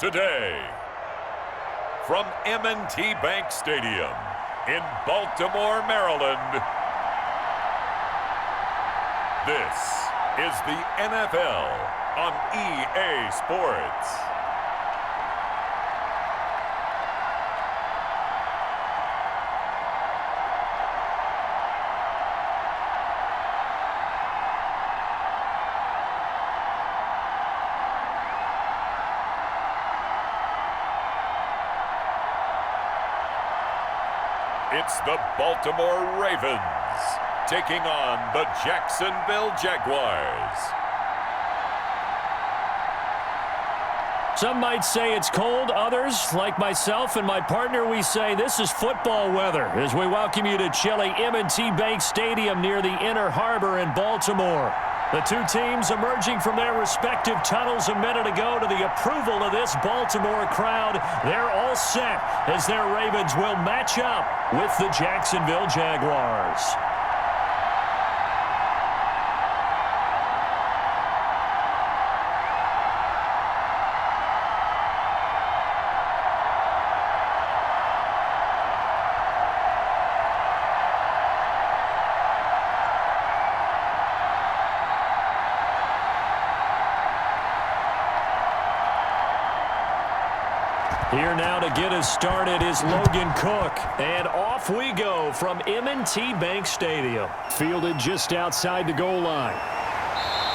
today. From M&T Bank Stadium in Baltimore, Maryland, this is the NFL on EA Sports. It's the Baltimore Ravens taking on the Jacksonville Jaguars. Some might say it's cold. Others, like myself and my partner, we say this is football weather as we welcome you to chilly M&T Bank Stadium near the Inner Harbor in Baltimore. The two teams emerging from their respective tunnels a minute ago to the approval of this Baltimore crowd. They're all set as their Ravens will match up with the Jacksonville Jaguars. Here now to get us started is Logan Cook. And off we go from M&T Bank Stadium. Fielded just outside the goal line.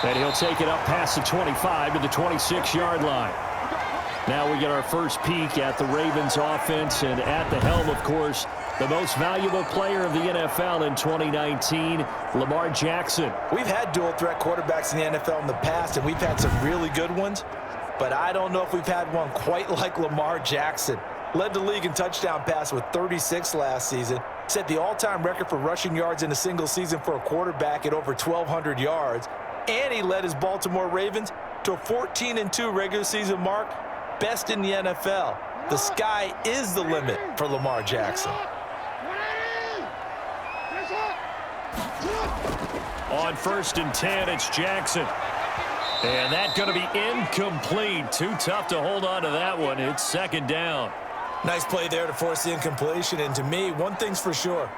And he'll take it up past the 25 to the 26-yard line. Now we get our first peek at the Ravens offense. And at the helm, of course, the most valuable player of the NFL in 2019, Lamar Jackson. We've had dual-threat quarterbacks in the NFL in the past, and we've had some really good ones. But I don't know if we've had one quite like Lamar Jackson. Led the league in touchdown pass with 36 last season. Set the all-time record for rushing yards in a single season for a quarterback at over 1,200 yards. And he led his Baltimore Ravens to a 14-2 regular season mark. Best in the NFL. The sky is the limit for Lamar Jackson. On 1st and 10, it's Jackson. And that's going to be incomplete. Too tough to hold on to that one. It's second down. Nice play there to force the incompletion. And to me, one thing's for sure.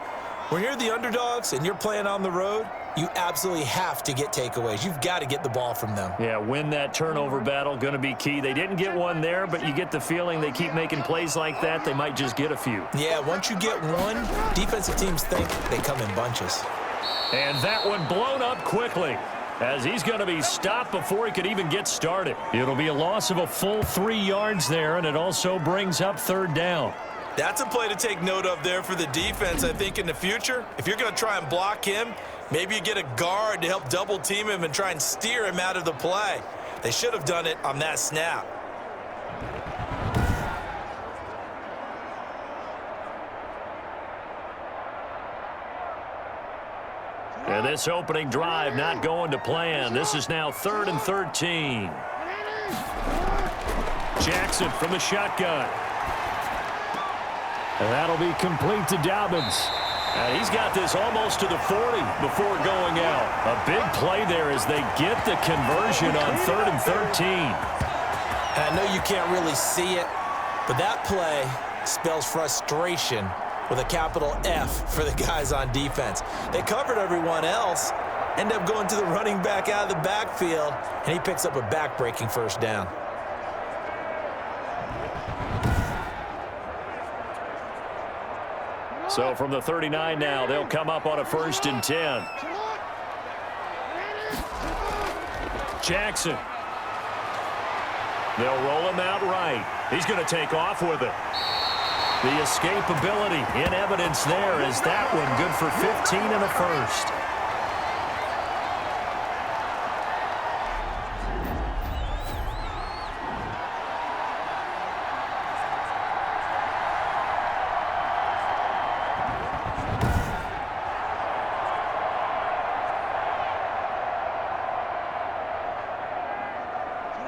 When you're the underdogs and you're playing on the road, you absolutely have to get takeaways. You've got to get the ball from them. Yeah, win that turnover battle, going to be key. They didn't get one there, but you get the feeling they keep making plays like that, they might just get a few. Yeah, once you get one, defensive teams think they come in bunches. And that one blown up quickly, as he's going to be stopped before he could even get started. It'll be a loss of a full 3 yards there, and it also brings up third down. That's a play to take note of there for the defense, I think, in the future. If you're going to try and block him, maybe you get a guard to help double-team him and try and steer him out of the play. They should have done it on that snap. And this opening drive not going to plan. This is now 3rd and 13. Jackson from the shotgun. And that'll be complete to Dobbins. And he's got this almost to the 40 before going out. A big play there as they get the conversion on 3rd and 13. And I know you can't really see it, but that play spells frustration with a capital F for the guys on defense. They covered everyone else, end up going to the running back out of the backfield, and he picks up a back-breaking first down. So from the 39 now, they'll come up on a 1st and 10. Jackson. They'll roll him out right. He's going to take off with it. The escapability in evidence there is that one good for 15 and a first.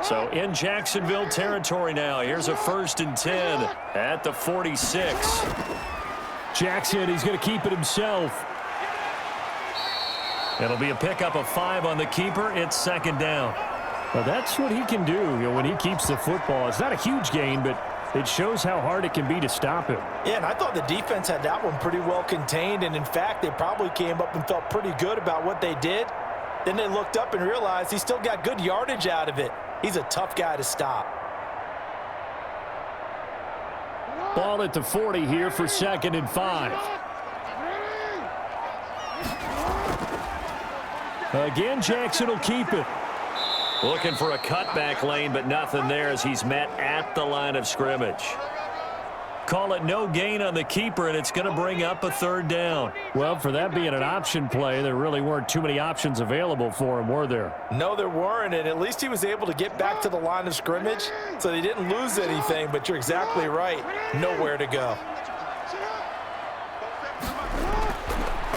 So in Jacksonville territory now. Here's a 1st and 10 at the 46. Jackson, he's going to keep it himself. It'll be a pickup of 5 on the keeper. It's second down. Well, that's what he can do, when he keeps the football. It's not a huge gain, but it shows how hard it can be to stop him. Yeah, and I thought the defense had that one pretty well contained, and in fact, they probably came up and felt pretty good about what they did. Then they looked up and realized he still got good yardage out of it. He's a tough guy to stop. Ball at the 40 here for 2nd and 5. Again, Jackson will keep it. Looking for a cutback lane, but nothing there as he's met at the line of scrimmage. Call it no gain on the keeper, and it's going to bring up a 3rd down. Well, for that being an option play, there really weren't too many options available for him, were there? No, there weren't, and at least he was able to get back to the line of scrimmage, so they didn't lose anything, but you're exactly right. Nowhere to go.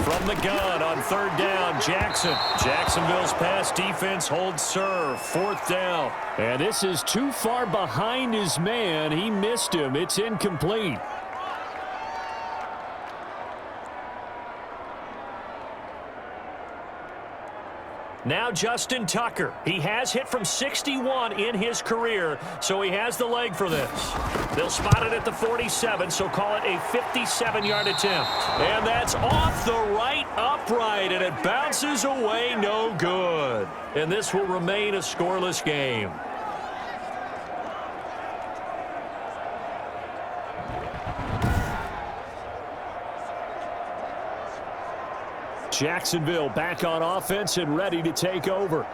From the gun on 3rd down, Jackson. Jacksonville's pass defense holds serve. 4th down. And this is too far behind his man. He missed him. It's incomplete. Now Justin Tucker. He has hit from 61 in his career, so he has the leg for this. They'll spot it at the 47, so call it a 57-yard attempt. And that's off the right upright, and it bounces away no good. And this will remain a scoreless game. Jacksonville back on offense and ready to take over.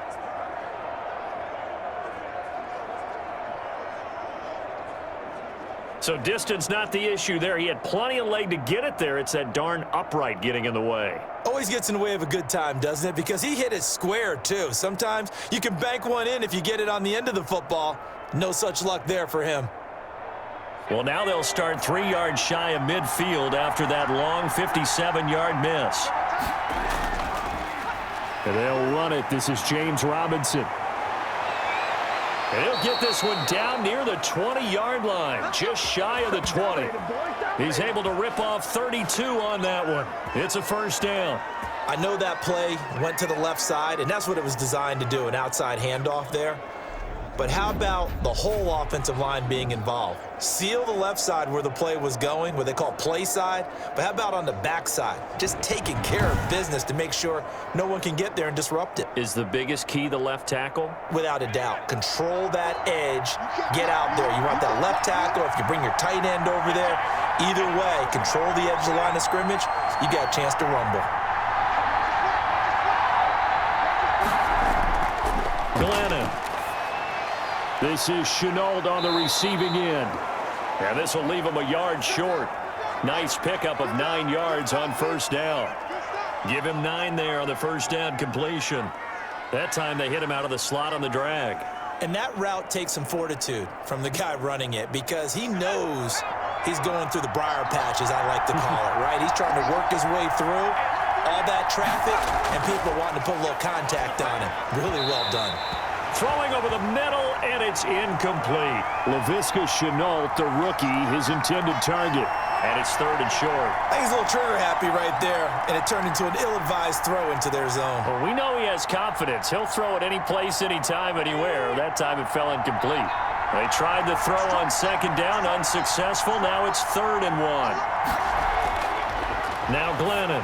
So distance not the issue there. He had plenty of leg to get it there. It's that darn upright getting in the way. Always gets in the way of a good time, doesn't it? Because he hit it square, too. Sometimes you can bank one in if you get it on the end of the football. No such luck there for him. Well, now they'll start 3 yards shy of midfield after that long 57-yard miss. And they'll run it. This is James Robinson. And he'll get this one down near the 20-yard line, just shy of the 20. He's able to rip off 32 on that one. It's a 1st down. I know that play went to the left side, and that's what it was designed to do, an outside handoff there. But how about the whole offensive line being involved? Seal the left side where the play was going, what they call play side. But how about on the back side? Just taking care of business to make sure no one can get there and disrupt it. Is the biggest key the left tackle? Without a doubt. Control that edge. Get out there. You want that left tackle. If you bring your tight end over there, either way, control the edge of the line of scrimmage, you got a chance to rumble. Glennon. This is Chenault on the receiving end. And this will leave him a yard short. Nice pickup of 9 yards on 1st down. Give him 9 there on the 1st down completion. That time they hit him out of the slot on the drag. And that route takes some fortitude from the guy running it because he knows he's going through the briar patch, as I like to call it, right? He's trying to work his way through all that traffic, and people wanting to put a little contact on him. Really well done. Throwing over the middle, and it's incomplete. Laviska Chenault, the rookie, his intended target. And it's 3rd and short. I think he's a little trigger happy right there, and it turned into an ill-advised throw into their zone. Well, we know he has confidence. He'll throw it any place, anytime, anywhere. That time it fell incomplete. They tried the throw on 2nd down, unsuccessful. Now it's 3rd and 1. Now Glennon.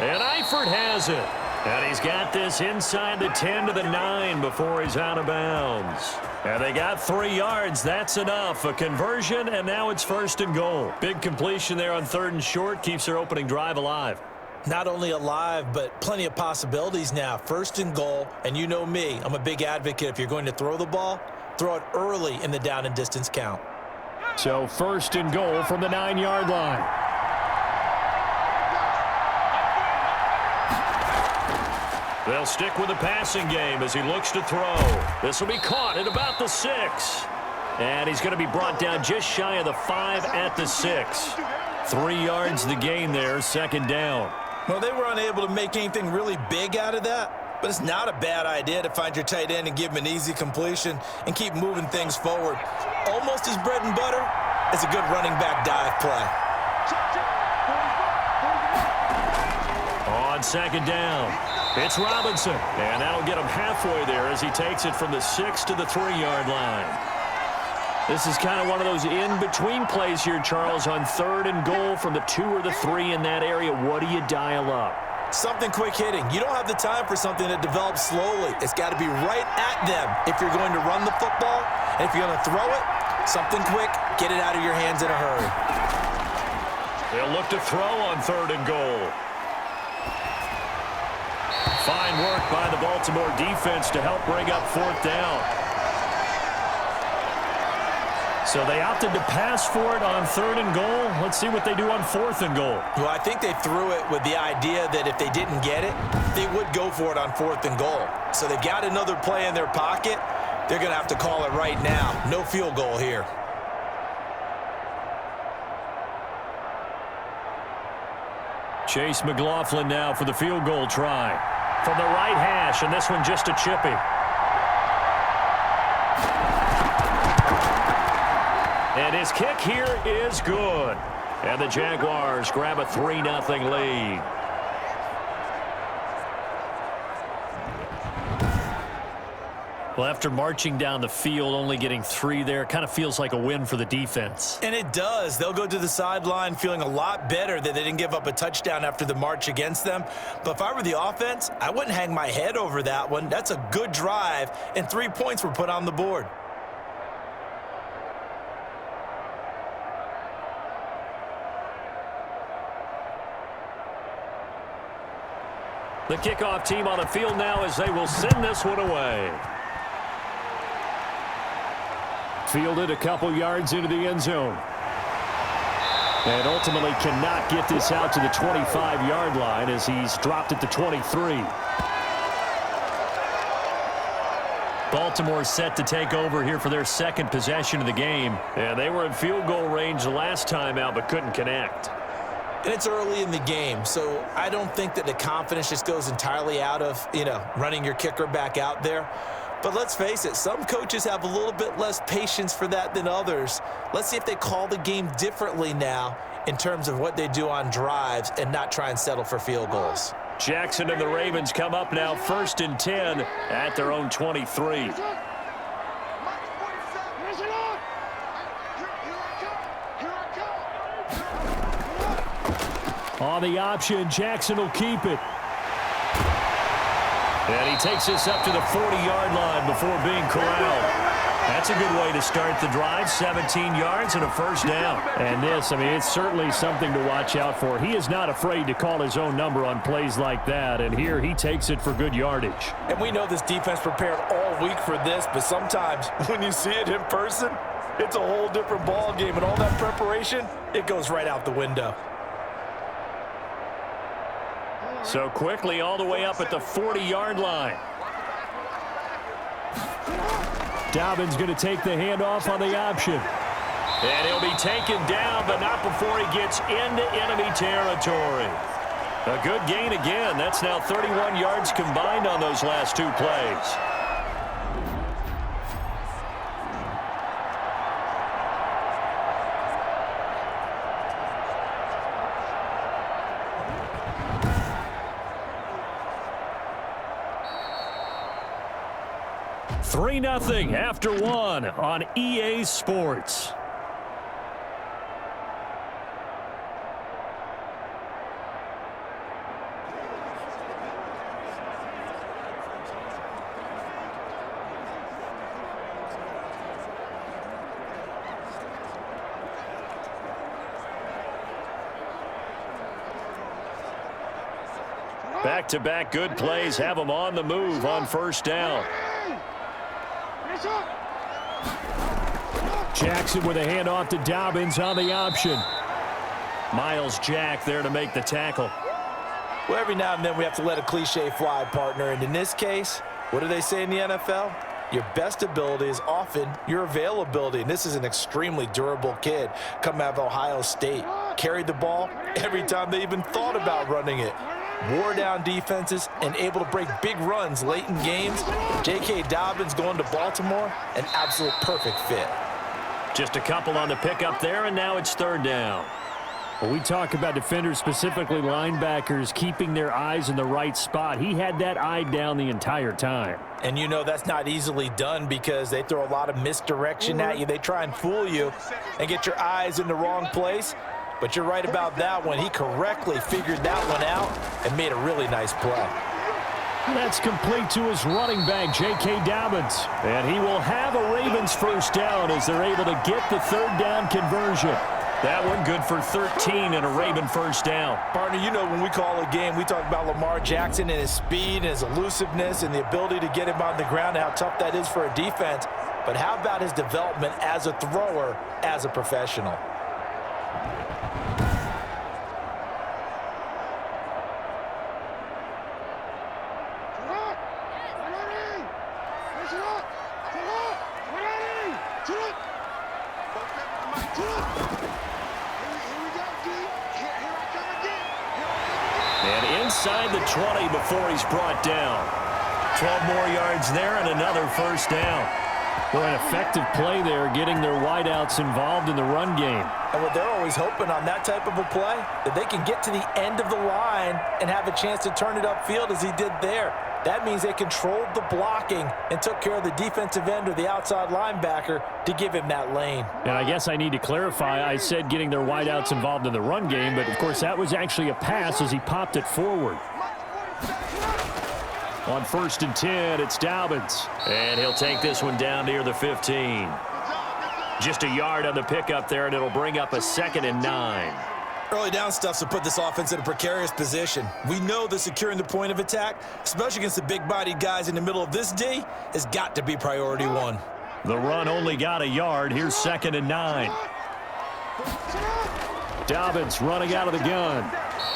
And Eifert has it. And he's got this inside the 10 to the 9 before he's out of bounds. And they got 3 yards. That's enough. A conversion, and now it's 1st and goal. Big completion there on 3rd and short. Keeps their opening drive alive. Not only alive, but plenty of possibilities now. 1st and goal, and you know me. I'm a big advocate. If you're going to throw the ball, throw it early in the down and distance count. So 1st and goal from the 9-yard line. They'll stick with the passing game as he looks to throw. This will be caught at about the 6. And he's going to be brought down just shy of the 5 at the 6. 3 yards the gain there, 2nd down. Well, they were unable to make anything really big out of that, but it's not a bad idea to find your tight end and give him an easy completion and keep moving things forward. Almost his bread and butter is a good running back dive play. On 2nd down. It's Robinson, and that'll get him halfway there as he takes it from the 6 to the 3-yard line. This is kind of one of those in-between plays here, Charles, on 3rd and goal from the 2 or the 3 in that area. What do you dial up? Something quick hitting. You don't have the time for something that develops slowly. It's got to be right at them if you're going to run the football. And if you're going to throw it, something quick, get it out of your hands in a hurry. They'll look to throw on 3rd and goal. Fine work by the Baltimore defense to help bring up 4th down. So they opted to pass for it on 3rd and goal. Let's see what they do on 4th and goal. Well, I think they threw it with the idea that if they didn't get it, they would go for it on 4th and goal. So they've got another play in their pocket. They're going to have to call it right now. No field goal here. Chase McLaughlin now for the field goal try. From the right hash, and this one just a chippy. And his kick here is good. And the Jaguars grab a 3-0 lead. Well, after marching down the field, only getting 3 there, kind of feels like a win for the defense. And it does. They'll go to the sideline feeling a lot better that they didn't give up a touchdown after the march against them. But if I were the offense, I wouldn't hang my head over that one. That's a good drive, and 3 points were put on the board. The kickoff team on the field now as they will send this one away. Fielded a couple yards into the end zone. And ultimately cannot get this out to the 25-yard line as he's dropped at the 23. Baltimore set to take over here for their 2nd possession of the game. And they were in field goal range the last time out but couldn't connect. And it's early in the game, so I don't think that the confidence just goes entirely out of, running your kicker back out there. But let's face it, some coaches have a little bit less patience for that than others. Let's see if they call the game differently now in terms of what they do on drives and not try and settle for field goals. Jackson and the Ravens come up now 1st and 10 at their own 23. On the option, Jackson will keep it. And he takes this up to the 40-yard line before being corralled. That's a good way to start the drive. 17 yards and a 1st down. And this, it's certainly something to watch out for. He is not afraid to call his own number on plays like that. And here he takes it for good yardage. And we know this defense prepared all week for this, but sometimes when you see it in person, it's a whole different ball game. And all that preparation, it goes right out the window. So quickly all the way up at the 40-yard line. Dobbins going to take the handoff on the option. And he'll be taken down, but not before he gets into enemy territory. A good gain again. That's now 31 yards combined on those last 2 plays. $3-0 after 1 on EA Sports. Back-to-back good plays have them on the move on 1st down. Jackson with a handoff to Dobbins on the option. Miles Jack there to make the tackle. Well, every now and then we have to let a cliche fly, partner. And in this case, what do they say in the NFL? Your best ability is often your availability. And this is an extremely durable kid coming out of Ohio State. Carried the ball every time they even thought about running it. Wore down defenses and able to break big runs late in games. J.K. Dobbins going to Baltimore, an absolute perfect fit. Just a couple on the pickup there, and now it's 3rd down. Well, we talk about defenders, specifically linebackers, keeping their eyes in the right spot. He had that eye down the entire time. And you know that's not easily done because they throw a lot of misdirection at you. They try and fool you and get your eyes in the wrong place. But you're right about that one. He correctly figured that one out and made a really nice play. That's complete to his running back, J.K. Dobbins. And he will have a Ravens first down as they're able to get the third down conversion. That one good for 13 and a Raven first down. Partner, you know when we call a game, we talk about Lamar Jackson and his speed and his elusiveness and the ability to get him on the ground and how tough that is for a defense. But how about his development as a thrower, as a professional? And inside the 20 before he's brought down. 12 more yards there and another first down. Boy, an effective play there, getting their wideouts involved in the run game. And what they're always hoping on that type of a play, that they can get to the end of the line and have a chance to turn it upfield as he did there. That means they controlled the blocking and took care of the defensive end or the outside linebacker to give him that lane. And I guess I need to clarify, I said getting their wideouts involved in the run game, but of course that was actually a pass as he popped it forward. On 1st and 10, it's Dobbins. And he'll take this one down near the 15. Just a yard on the pickup there, and it'll bring up a 2nd and 9. Early down stuff to put this offense in a precarious position. We know that securing the point of attack, especially against the big-bodied guys in the middle of this D, has got to be priority one. The run only got a yard. Here's 2nd and 9. Dobbins running out of the gun.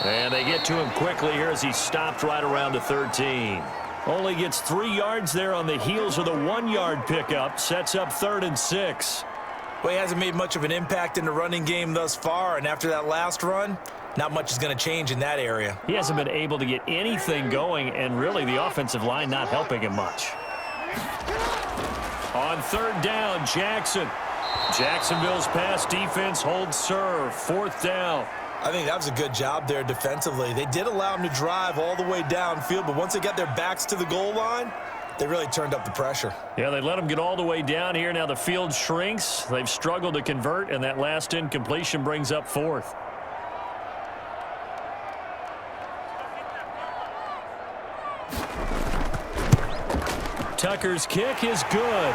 And they get to him quickly here as he stopped right around the 13. Only gets 3 yards there on the heels of the 1-yard pickup. Sets up 3rd and 6. Well, he hasn't made much of an impact in the running game thus far, and after that last run, not much is going to change in that area. He hasn't been able to get anything going, and really the offensive line not helping him much. On 3rd down, Jackson. Jacksonville's pass defense holds serve. 4th down. I think that was a good job there defensively. They did allow him to drive all the way downfield, but once they got their backs to the goal line, they really turned up the pressure. Yeah, they let him get all the way down here. Now the field shrinks. They've struggled to convert, and that last incompletion brings up 4th. Tucker's kick is good,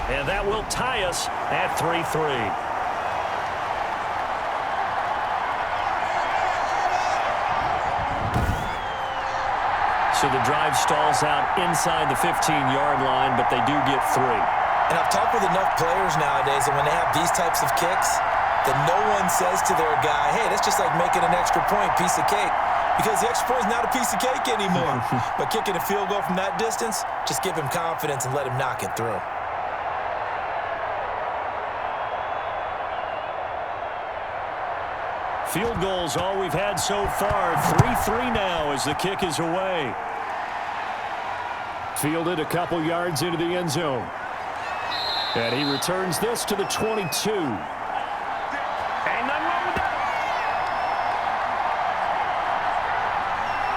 and that will tie us at 3-3. So the drive stalls out inside the 15-yard line, but they do get 3. And I've talked with enough players nowadays that when they have these types of kicks, that no one says to their guy, hey, that's just like making an extra point, piece of cake. Because the extra point is not a piece of cake anymore. But kicking a field goal from that distance, just give him confidence and let him knock it through. Field goals all we've had so far. 3-3 now as the kick is away. Fielded a couple yards into the end zone. And he returns this to the 22.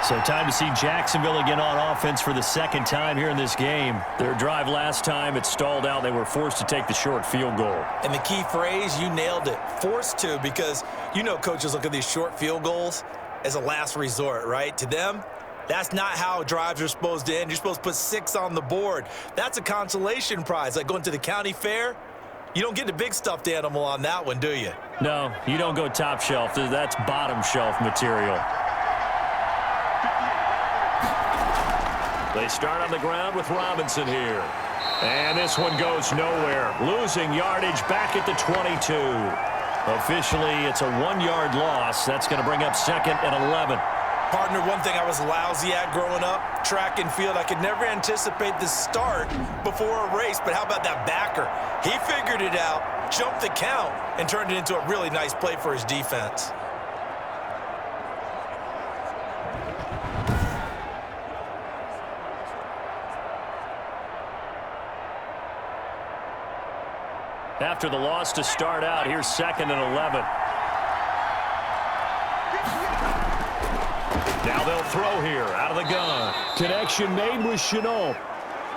So time to see Jacksonville again on offense for the 2nd time here in this game. Their drive last time, it stalled out. They were forced to take the short field goal. And the key phrase, you nailed it, forced to, because you know coaches look at these short field goals as a last resort, right? To them, that's not how drives are supposed to end. You're supposed to put 6 on the board. That's a consolation prize, like going to the county fair. You don't get the big stuffed animal on that one, do you? No, you don't go top shelf. That's bottom shelf material. They start on the ground with Robinson here. And this one goes nowhere. Losing yardage back at the 22. Officially, it's a 1-yard loss. That's going to bring up 2nd and 11. Partner, one thing I was lousy at growing up, track and field, I could never anticipate the start before a race, but how about that backer? He figured it out, jumped the count, and turned it into a really nice play for his defense. After the loss to start out, here's 2nd and 11. Now they'll throw here out of the gun. Connection made with Chenault.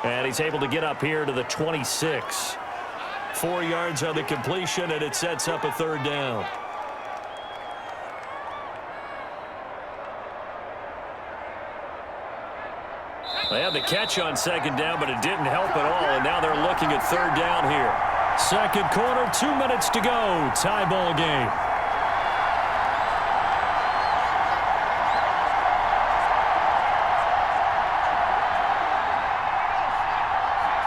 And he's able to get up here to the 26. 4 yards on the completion, and it sets up a 3rd down. They had the catch on 2nd down, but it didn't help at all, and now they're looking at 3rd down here. 2nd quarter, 2 minutes to go. Tie ball game.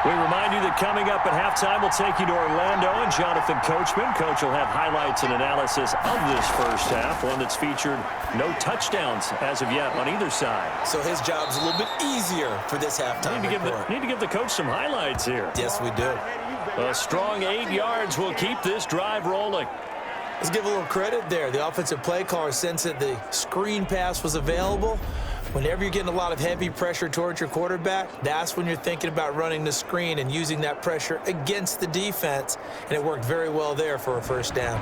We remind you that coming up at halftime, we'll take you to Orlando and Jonathan Coachman. Coach will have highlights and analysis of this first half, one that's featured no touchdowns as of yet on either side. So his job's a little bit easier for this halftime report. Need to give the coach some highlights here. Yes, we do. A strong 8 yards will keep this drive rolling. Let's give a little credit there. The offensive play caller sensed that the screen pass was available. Whenever you're getting a lot of heavy pressure towards your quarterback, that's when you're thinking about running the screen and using that pressure against the defense. And it worked very well there for a 1st down.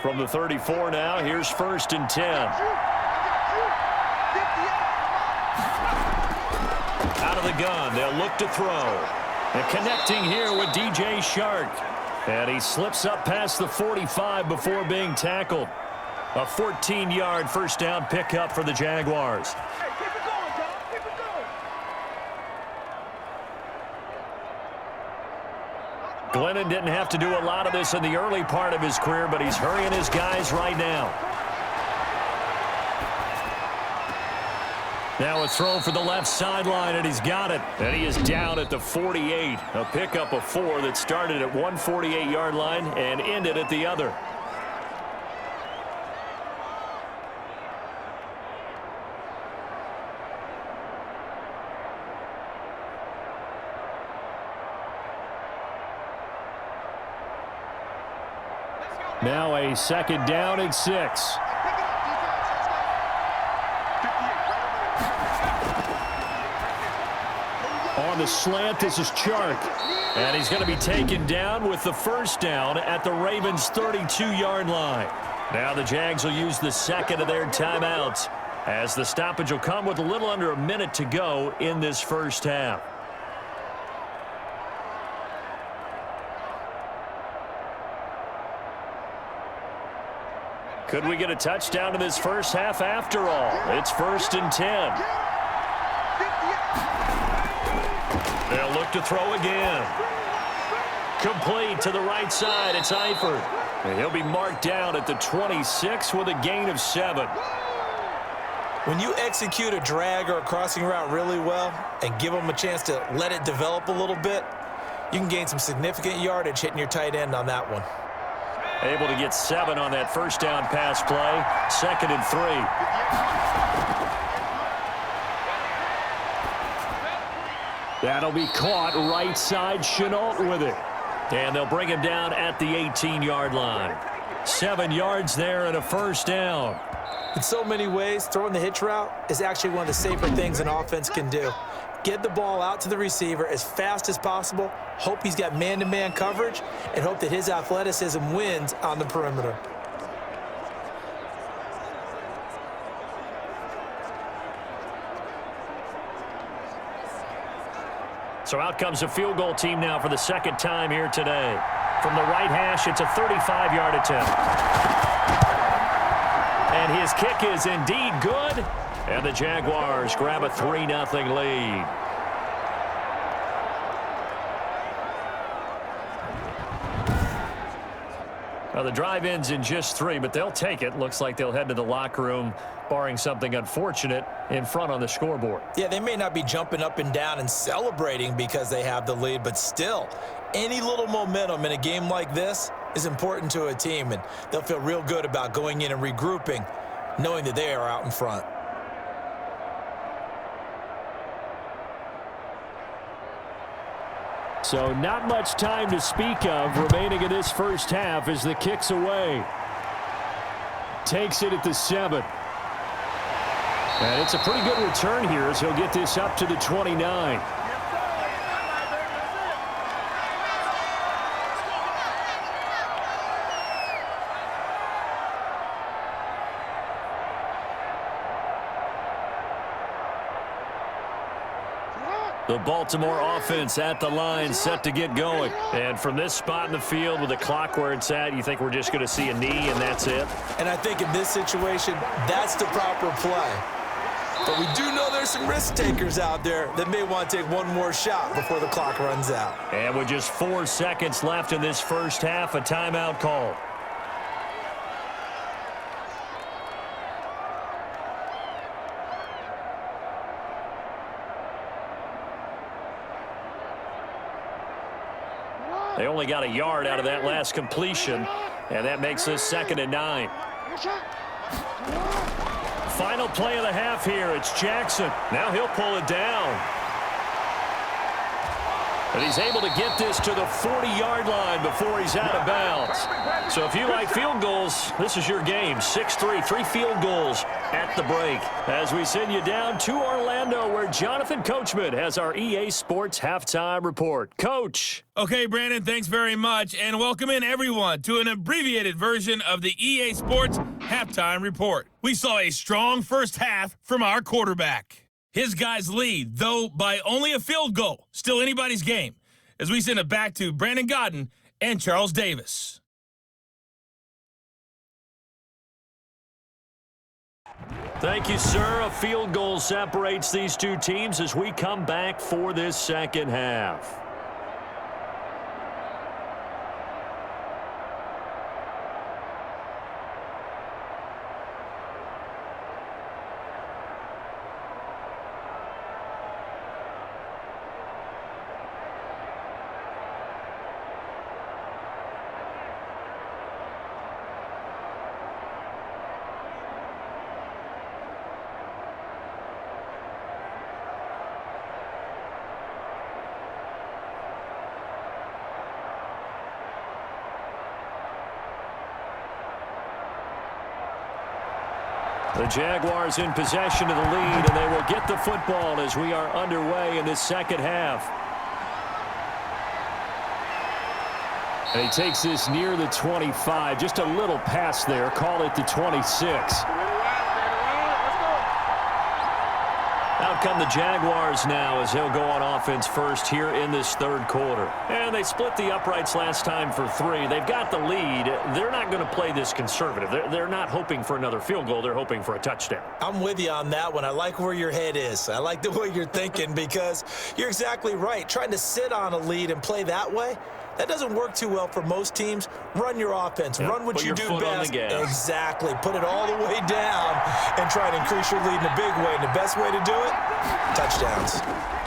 From the 34 now, here's 1st and 10. Out of the gun, they'll look to throw. And connecting here with DJ Shark. And he slips up past the 45 before being tackled. A 14-yard 1st down pickup for the Jaguars. Hey, keep it going, John. Keep it going. Glennon didn't have to do a lot of this in the early part of his career, but he's hurrying his guys right now. Now a throw for the left sideline, and he's got it. And he is down at the 48. A pickup of 4 that started at one 48-yard line and ended at the other. Now a 2nd down and 6. On the slant, this is Chark. And he's going to be taken down with the 1st down at the Ravens' 32-yard line. Now the Jags will use the 2nd of their timeouts, as the stoppage will come with a little under a minute to go in this first half. Could we get a touchdown in this first half after all? It's 1st and 10. They'll look to throw again. Complete to the right side. It's Eifert. And he'll be marked down at the 26 with a gain of 7. When you execute a drag or a crossing route really well and give them a chance to let it develop a little bit, you can gain some significant yardage hitting your tight end on that one. Able to get 7 on that 1st down pass play. 2nd and 3. That'll be caught right side. Chenault with it. And they'll bring him down at the 18-yard line. 7 yards there and a 1st down. In so many ways, throwing the hitch route is actually one of the safer things an offense can do. Get the ball out to the receiver as fast as possible, hope he's got man-to-man coverage, and hope that his athleticism wins on the perimeter. So out comes a field goal team now for the 2nd time here today. From the right hash, it's a 35-yard attempt. And his kick is indeed good. And the Jaguars grab a 3-0 lead. Well, the drive ends in just 3, but they'll take it. Looks like they'll head to the locker room, barring something unfortunate, in front on the scoreboard. Yeah, they may not be jumping up and down and celebrating because they have the lead, but still, any little momentum in a game like this is important to a team, and they'll feel real good about going in and regrouping, knowing that they are out in front. So not much time to speak of remaining in this first half as the kick's away. Takes it at the 7. And it's a pretty good return here as he'll get this up to the 29. The Baltimore offense at the line, set to get going. And from this spot in the field with the clock where it's at, you think we're just going to see a knee and that's it? And I think in this situation, that's the proper play. But we do know there's some risk takers out there that may want to take one more shot before the clock runs out. And with just 4 seconds left in this first half, a timeout call. They only got a yard out of that last completion, and that makes this 2nd and 9. Final play of the half here. It's Jackson. Now he'll pull it down. And he's able to get this to the 40-yard line before he's out of bounds. So if you like field goals, this is your game. 6-3, 3 field goals at the break. As we send you down to Orlando, where Jonathan Coachman has our EA Sports Halftime Report. Coach. Okay, Brandon, thanks very much. And welcome in, everyone, to an abbreviated version of the EA Sports Halftime Report. We saw a strong first half from our quarterback. His guys lead, though by only a field goal. Still anybody's game. As we send it back to Brandon Godden and Charles Davis. Thank you, sir. A field goal separates these two teams as we come back for this second half. The Jaguars in possession of the lead, and they will get the football as we are underway in this second half. And he takes this near the 25, just a little pass there, call it the 26. Out come the Jaguars now as he'll go on offense first here in this third quarter. And they split the uprights last time for 3. They've got the lead. They're not going to play this conservative. They're not hoping for another field goal. They're hoping for a touchdown. I'm with you on that one. I like where your head is. I like the way you're thinking because you're exactly right. Trying to sit on a lead and play that way, that doesn't work too well for most teams. Run your offense. Yep. Run what Put you your do foot best. on the gas. Exactly. Put it all the way down and try to increase your lead in a big way. And the best way to do it, touchdowns.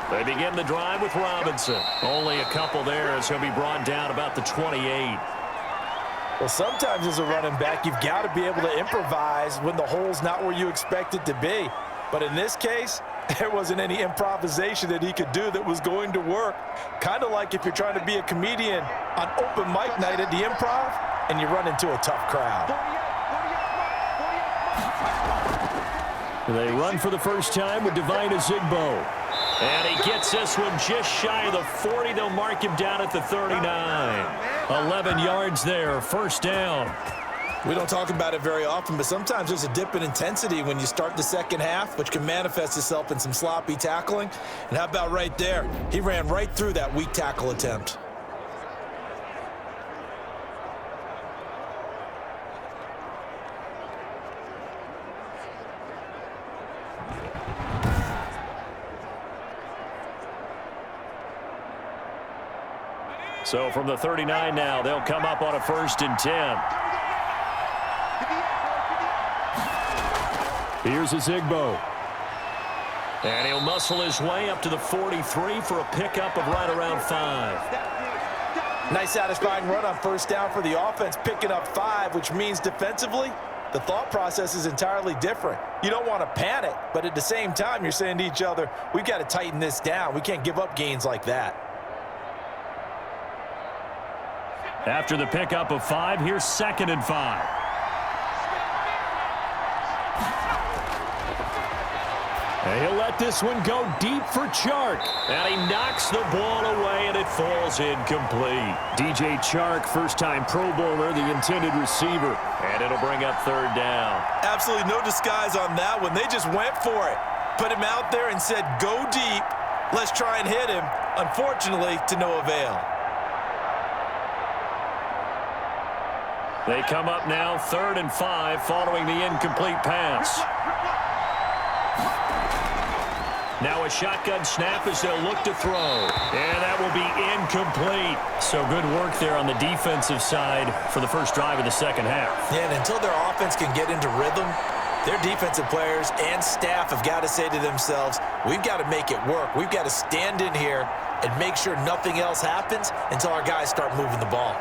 They begin the drive with Robinson. Only a couple there as he'll be brought down about the 28. Well, sometimes as a running back, you've got to be able to improvise when the hole's not where you expect it to be. But in this case, there wasn't any improvisation that he could do that was going to work. Kind of like if you're trying to be a comedian on open mic night at the Improv and you run into a tough crowd. They run for the first time with Devine Ezigbo. And he gets this one just shy of the 40. They'll mark him down at the 39. 11 yards there, first down. We don't talk about it very often, but sometimes there's a dip in intensity when you start the second half, which can manifest itself in some sloppy tackling. And how about right there? He ran right through that weak tackle attempt. So from the 39 now, they'll come up on a 1st and 10. Here's Ezigbo. And he'll muscle his way up to the 43 for a pickup of right around 5. Nice satisfying run on first down for the offense, picking up 5, which means defensively, the thought process is entirely different. You don't want to panic, but at the same time, you're saying to each other, we've got to tighten this down. We can't give up gains like that. After the pickup of 5, here's 2nd and 5. And he'll let this one go deep for Chark. And he knocks the ball away, and it falls incomplete. DJ Chark, first-time Pro Bowler, the intended receiver. And it'll bring up 3rd down. Absolutely no disguise on that one. They just went for it. Put him out there and said, go deep. Let's try and hit him. Unfortunately, to no avail. They come up now 3rd and 5 following the incomplete pass. Now a shotgun snap as they'll look to throw. And that will be incomplete. So good work there on the defensive side for the first drive of the second half. Yeah, and until their offense can get into rhythm, their defensive players and staff have got to say to themselves, we've got to make it work. We've got to stand in here and make sure nothing else happens until our guys start moving the ball.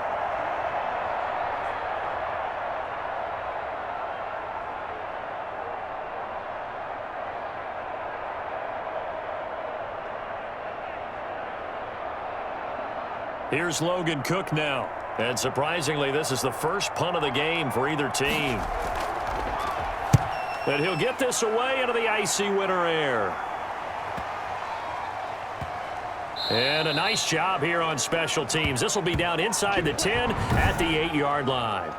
Here's Logan Cook now. And surprisingly, this is the first punt of the game for either team. And he'll get this away into the icy winter air. And a nice job here on special teams. This will be down inside the 10 at the 8-yard line.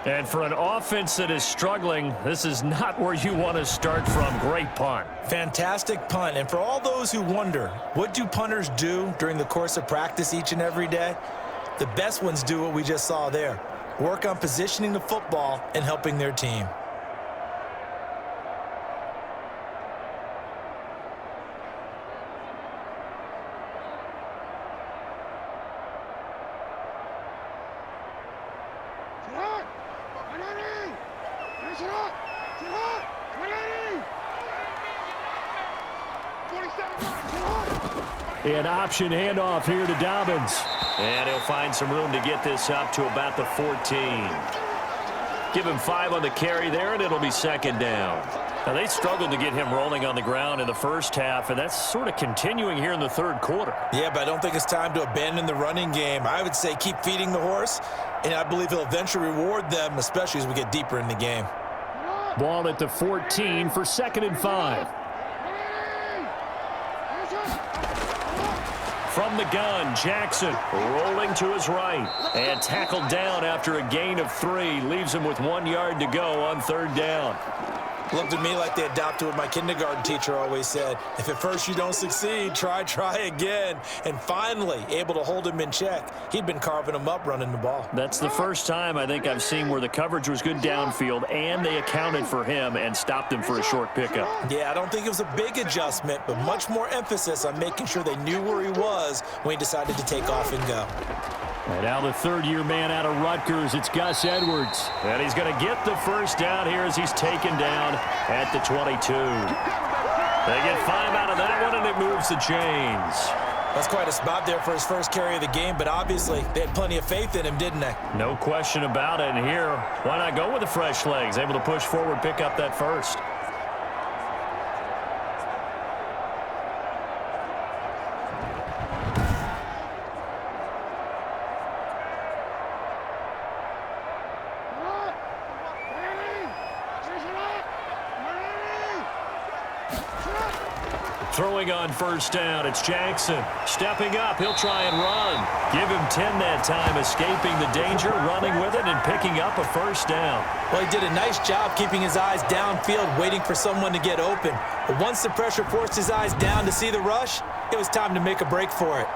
And for an offense that is struggling, this is not where you want to start from. Great punt. Fantastic punt. And for all those who wonder, what do punters do during the course of practice each and every day? The best ones do what we just saw there. Work on positioning the football and helping their team. An option handoff here to Dobbins. And he'll find some room to get this up to about the 14. Give him 5 on the carry there, and it'll be second down. Now, they struggled to get him rolling on the ground in the first half, and that's sort of continuing here in the third quarter. Yeah, but I don't think it's time to abandon the running game. I would say keep feeding the horse, and I believe he'll eventually reward them, especially as we get deeper in the game. Ball at the 14 for 2nd and 5. From the gun, Jackson rolling to his right and tackled down after a gain of 3. Leaves him with 1 yard to go on 3rd down. Looked at me like they adopted what my kindergarten teacher always said. If at first you don't succeed, try again. And finally, able to hold him in check. He'd been carving him up running the ball. That's the first time I think I've seen where the coverage was good downfield and they accounted for him and stopped him for a short pickup. Yeah, I don't think it was a big adjustment, but much more emphasis on making sure they knew where he was when he decided to take off and go. And now the 3rd-year man out of Rutgers, it's Gus Edwards. And he's going to get the first down here as he's taken down at the 22. They get 5 out of that one, and it moves the chains. That's quite a spot there for his first carry of the game, but obviously they had plenty of faith in him, didn't they? No question about it. And here, why not go with the fresh legs? Able to push forward, pick up that first. Throwing on first down, it's Jackson. Stepping up, he'll try and run. Give him 10 that time, escaping the danger, running with it, and picking up a first down. Well, he did a nice job keeping his eyes downfield, waiting for someone to get open. But once the pressure forced his eyes down to see the rush, it was time to make a break for it.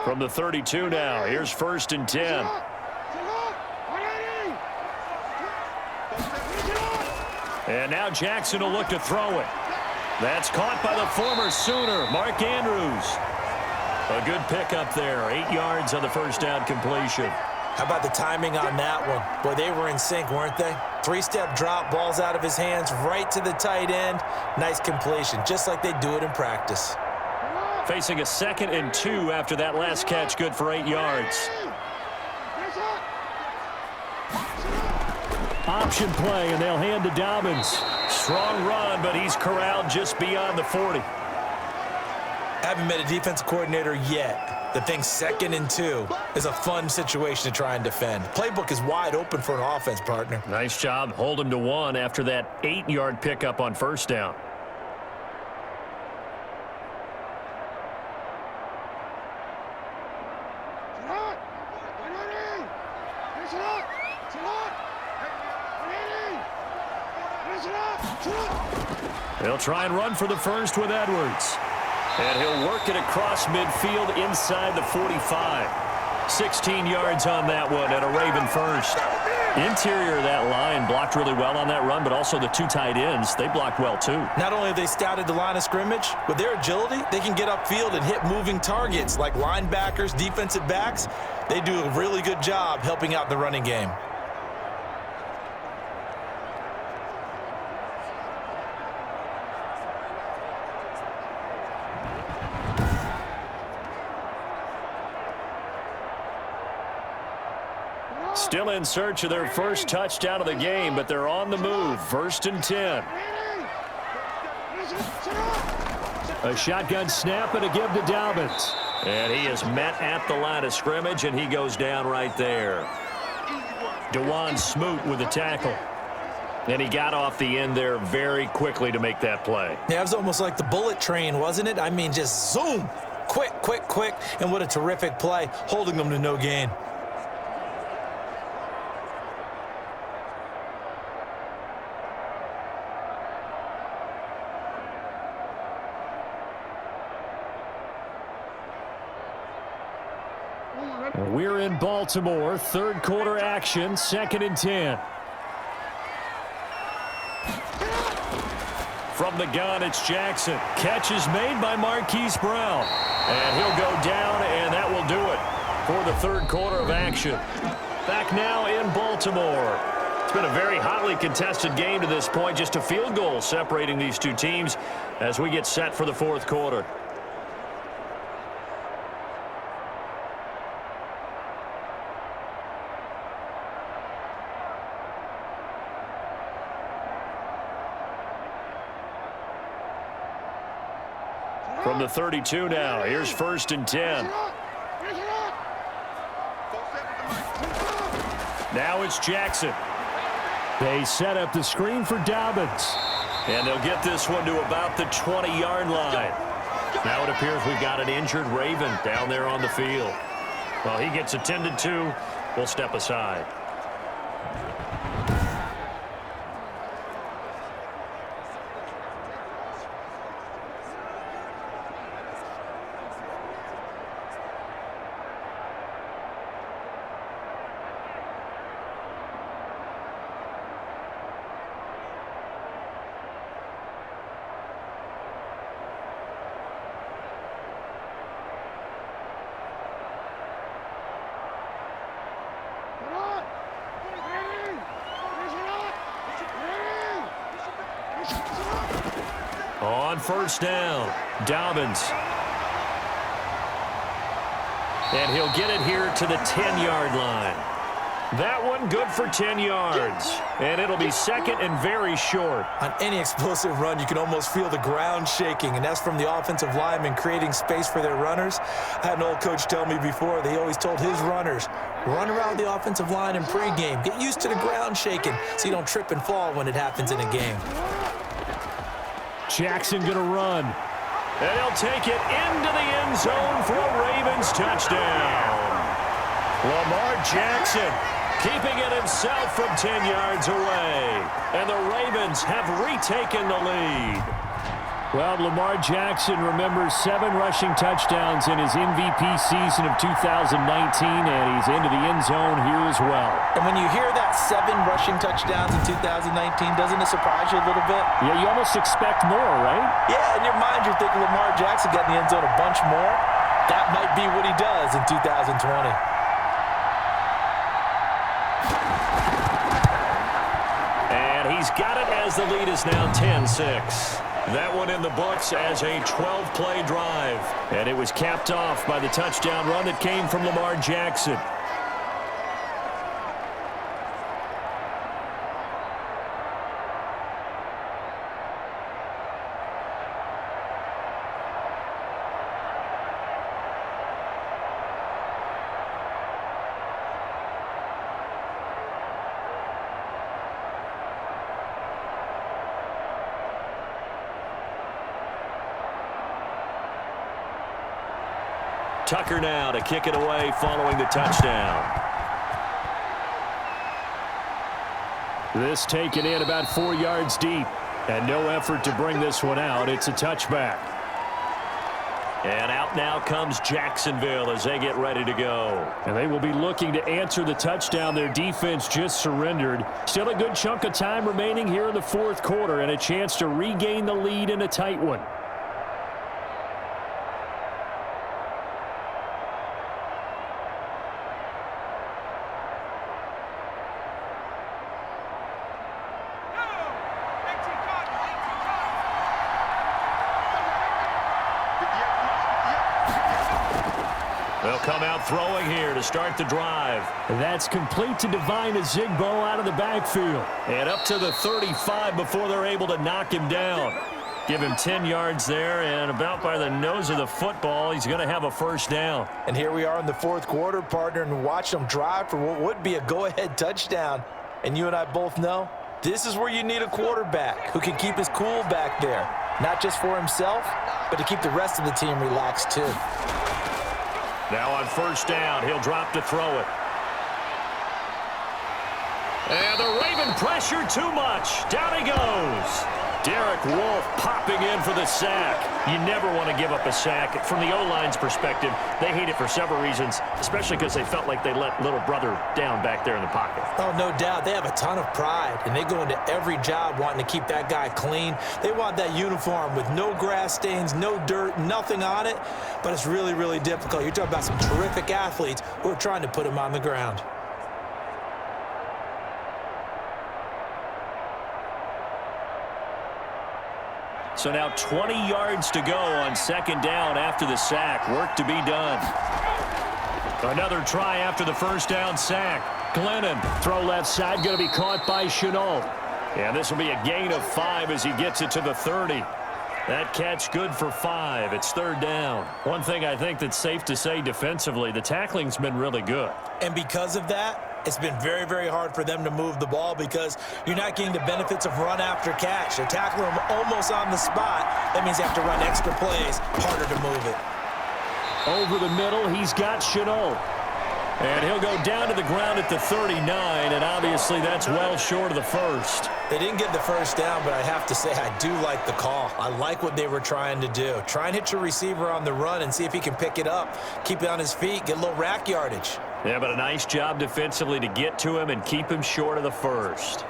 From the 32 now, here's 1st and 10. And now Jackson will look to throw it. That's caught by the former Sooner, Mark Andrews. A good pickup there, 8 yards on the first down completion. How about the timing on that one? Boy, they were in sync, weren't they? 3-step drop, balls out of his hands, right to the tight end. Nice completion, just like they do it in practice. Facing a 2nd and 2 after that last catch, good for 8 yards. Option play, and they'll hand to Dobbins. Strong run, but he's corralled just beyond the 40. Haven't met a defensive coordinator yet that thinks 2nd and 2 is a fun situation to try and defend. Playbook is wide open for an offense, partner. Nice job. Hold him to 1 after that 8-yard pickup on first down. They'll try and run for the first with Edwards. And he'll work it across midfield inside the 45. 16 yards on that one and a Raven first. Interior of that line blocked really well on that run, but also the two tight ends, they blocked well too. Not only have they scouted the line of scrimmage, with their agility, they can get upfield and hit moving targets like linebackers, defensive backs. They do a really good job helping out the running game. Still in search of their first touchdown of the game, but they're on the move. 1st and 10. A shotgun snap and a give to Dobbins. And he is met at the line of scrimmage, and he goes down right there. DeJuan Smoot with the tackle. And he got off the end there very quickly to make that play. Yeah, it was almost like the bullet train, wasn't it? I mean, just zoom. Quick, quick, quick. And what a terrific play, holding them to no gain. We're in Baltimore, third quarter action, 2nd and 10. From the gun, it's Jackson. Catch is made by Marquise Brown. And he'll go down, and that will do it for the third quarter of action. Back now in Baltimore. It's been a very hotly contested game to this point. Just a field goal separating these two teams as we get set for the fourth quarter. From the 32 now, here's 1st and 10. Now it's Jackson. They set up the screen for Dobbins. And they'll get this one to about the 20-yard line. Now it appears we've got an injured Raven down there on the field. Well, he gets attended to. We'll step aside. On 1st down, Dobbins. And he'll get it here to the 10-yard line. That one good for 10 yards. And it'll be 2nd and very short. On any explosive run, you can almost feel the ground shaking, and that's from the offensive linemen creating space for their runners. I had an old coach tell me before, they always told his runners, run around the offensive line in pregame. Get used to the ground shaking so you don't trip and fall when it happens in a game. Jackson gonna run. And he'll take it into the end zone for a Ravens touchdown. Lamar Jackson keeping it himself from 10 yards away. And the Ravens have retaken the lead. Well, Lamar Jackson remembers 7 rushing touchdowns in his MVP season of 2019, and he's into the end zone here as well. And when you hear that 7 rushing touchdowns in 2019, doesn't it surprise you a little bit? Yeah, you almost expect more, right? Yeah, in your mind you're thinking Lamar Jackson got in the end zone a bunch more. That might be what he does in 2020. And he's got it as the lead is now 10-6. That one in the books as a 12-play drive. And it was capped off by the touchdown run that came from Lamar Jackson. Tucker now to kick it away following the touchdown. This taken in about 4 yards deep. And no effort to bring this one out. It's a touchback. And out now comes Jacksonville as they get ready to go. And they will be looking to answer the touchdown their defense just surrendered. Still a good chunk of time remaining here in the fourth quarter and a chance to regain the lead in a tight one. They'll come out throwing here to start the drive. And that's complete to Divine Azigbo out of the backfield. And up to the 35 before they're able to knock him down. Give him 10 yards there, and about by the nose of the football, he's going to have a first down. And here we are in the fourth quarter, partner, and watch them drive for what would be a go-ahead touchdown. And you and I both know this is where you need a quarterback who can keep his cool back there. Not just for himself, but to keep the rest of the team relaxed too. Now on first down, he'll drop to throw it. And the Raven pressure too much. Down he goes. Derek Wolfe popping in for the sack. You never want to give up a sack. From the O-line's perspective, they hate it for several reasons, especially because they felt like they let little brother down back there in the pocket. Oh, no doubt. They have a ton of pride, and they go into every job wanting to keep that guy clean. They want that uniform with no grass stains, no dirt, nothing on it, but it's really, really difficult. You're talking about some terrific athletes who are trying to put him on the ground. So now 20 yards to go on second down after the sack. Work to be done. Another try after the first down sack. Glennon, throw left side, going to be caught by Chenault. And this will be a gain of 5 as he gets it to the 30. That catch good for 5. It's third down. One thing I think that's safe to say defensively, the tackling's been really good. And because of that, it's been very, very hard for them to move the ball because you're not getting the benefits of run after catch. They're tackling them almost on the spot. That means they have to run extra plays, harder to move it. Over the middle, he's got Chenault. And he'll go down to the ground at the 39, and obviously that's well short of the first. They didn't get the first down, but I have to say I do like the call. I like what they were trying to do. Try and hit your receiver on the run and see if he can pick it up. Keep it on his feet, get a little rack yardage. Yeah, but a nice job defensively to get to him and keep him short of the first.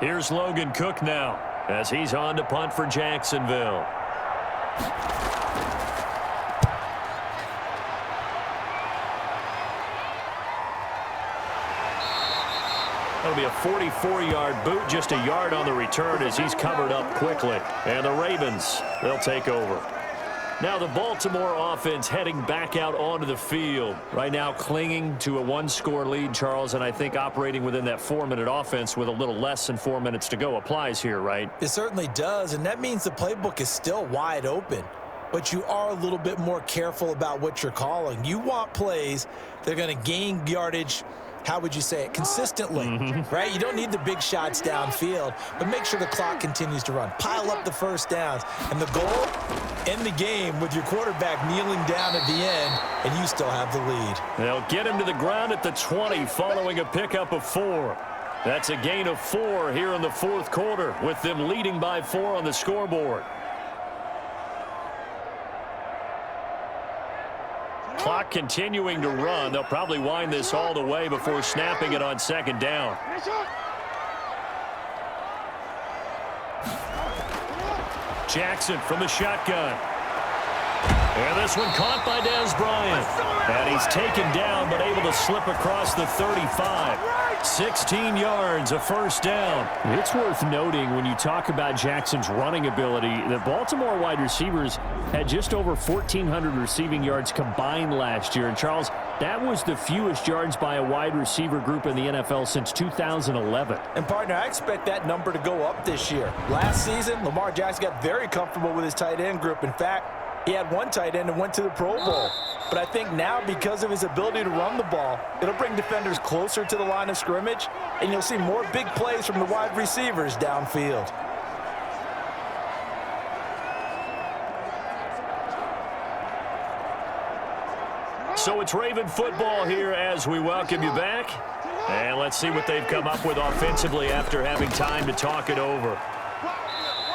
Here's Logan Cook now as he's on to punt for Jacksonville. That'll be a 44-yard boot, just a yard on the return as he's covered up quickly. And the Ravens, they'll take over. Now the Baltimore offense heading back out onto the field. Right now clinging to a one-score lead, Charles, and I think operating within that 4-minute offense with a little less than 4 minutes to go applies here, right? It certainly does, and that means the playbook is still wide open. But you are a little bit more careful about what you're calling. You want plays that are going to gain yardage, how would you say it, consistently, right? You don't need the big shots downfield, but make sure the clock continues to run. Pile up the first downs. And the goal, end the game with your quarterback kneeling down at the end, and you still have the lead. They'll get him to the ground at the 20 following a pickup of 4. That's a gain of 4 here in the fourth quarter with them leading by 4 on the scoreboard. Clock continuing to run. They'll probably wind this all the way before snapping it on second down. Jackson from the shotgun. And this one caught by Dez Bryant. And he's taken down but able to slip across the 35. 16 yards, a first down. It's worth noting when you talk about Jackson's running ability, the Baltimore wide receivers had just over 1,400 receiving yards combined last year. And Charles, that was the fewest yards by a wide receiver group in the NFL since 2011. And partner, I expect that number to go up this year. Last season, Lamar Jackson got very comfortable with his tight end group. In fact, He had one tight end and went to the Pro Bowl. But I think now, because of his ability to run the ball, it'll bring defenders closer to the line of scrimmage, and you'll see more big plays from the wide receivers downfield. So it's Raven football here as we welcome you back. And let's see what they've come up with offensively after having time to talk it over.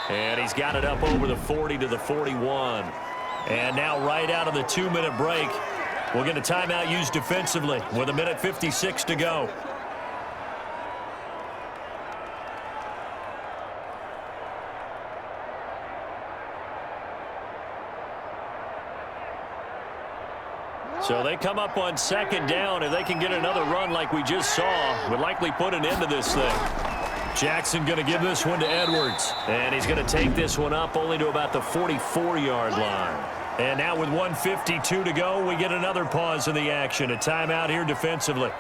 And he's got it up over the 40 to the 41. And now right out of the 2-minute break, we'll get a timeout used defensively with 1:56 to go. So they come up on 2nd down. If they can get another run like we just saw, would likely put an end to this thing. Jackson going to give this one to Edwards. And he's going to take this one up only to about the 44-yard line. And now with 1:52 to go, we get another pause in the action. A timeout here defensively.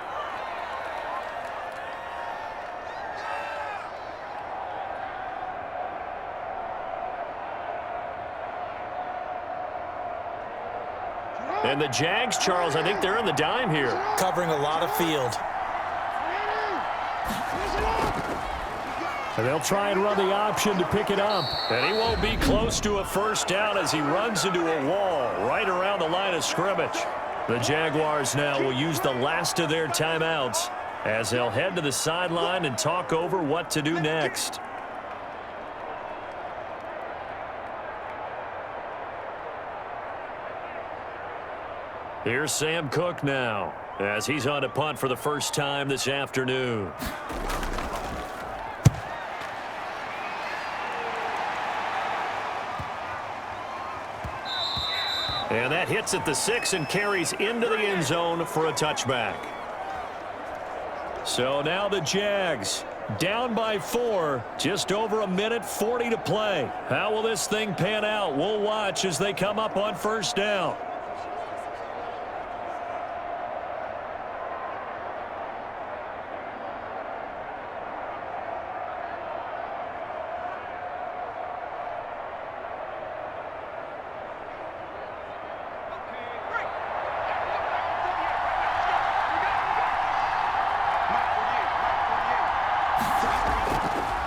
And the Jags, Charles, I think they're in the dime here. Covering a lot of field. And they'll try and run the option to pick it up. And he won't be close to a first down as he runs into a wall right around the line of scrimmage. The Jaguars now will use the last of their timeouts as they'll head to the sideline and talk over what to do next. Here's Sam Cook now as he's on to punt for the first time this afternoon. And that hits at the 6 and carries into the end zone for a touchback. So now the Jags down by 4, just over 1:40 to play. How will this thing pan out? We'll watch as they come up on first down.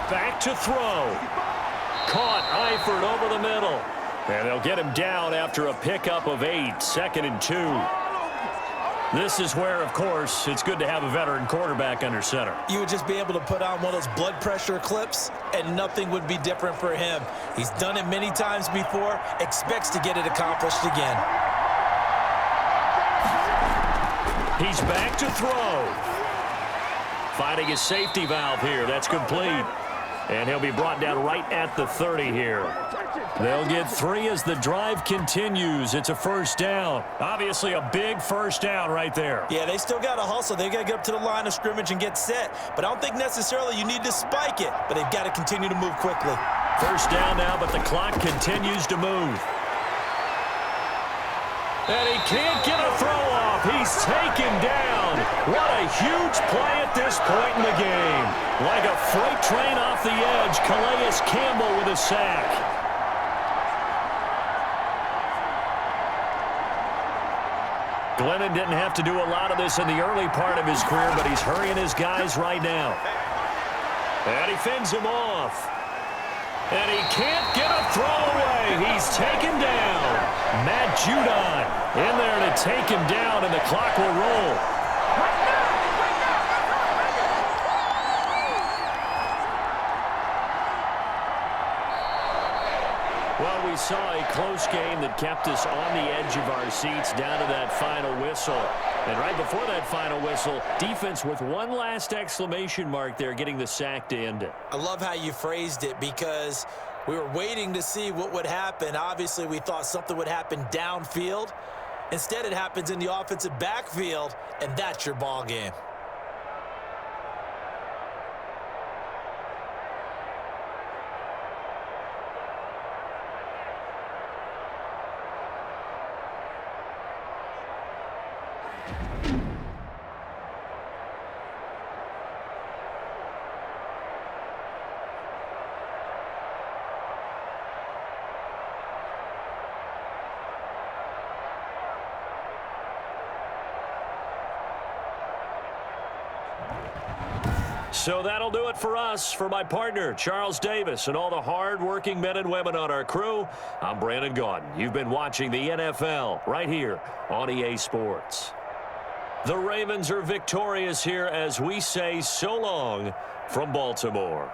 Back to throw. Caught Eifert over the middle. And they'll get him down after a pickup of 8, 2nd and 2. This is where, of course, it's good to have a veteran quarterback under center. You would just be able to put on one of those blood pressure clips, and nothing would be different for him. He's done it many times before, expects to get it accomplished again. He's back to throw. Finding his safety valve here. That's complete. And he'll be brought down right at the 30 here. They'll get 3 as the drive continues. It's a first down. Obviously a big first down right there. Yeah, they still got to hustle. They got to get up to the line of scrimmage and get set. But I don't think necessarily you need to spike it. But they've got to continue to move quickly. First down now, but the clock continues to move. And he can't get a throw off. He's taken down. What a huge play at this point in the game. Like a freight train off the edge, Calais Campbell with a sack. Glennon didn't have to do a lot of this in the early part of his career, but he's hurrying his guys right now. And he fends him off. And he can't get a throw away. He's taken down. Matt Judon in there to take him down, and the clock will roll. Well, we saw a close game that kept us on the edge of our seats down to that final whistle. And right before that final whistle, defense with one last exclamation mark there, getting the sack to end it. I love how you phrased it, because we were waiting to see what would happen. Obviously, we thought something would happen downfield. Instead, it happens in the offensive backfield, and that's your ball game. So that'll do it for us. For my partner, Charles Davis, and all the hard-working men and women on our crew, I'm Brandon Gaudin. You've been watching the NFL right here on EA Sports. The Ravens are victorious here as we say so long from Baltimore.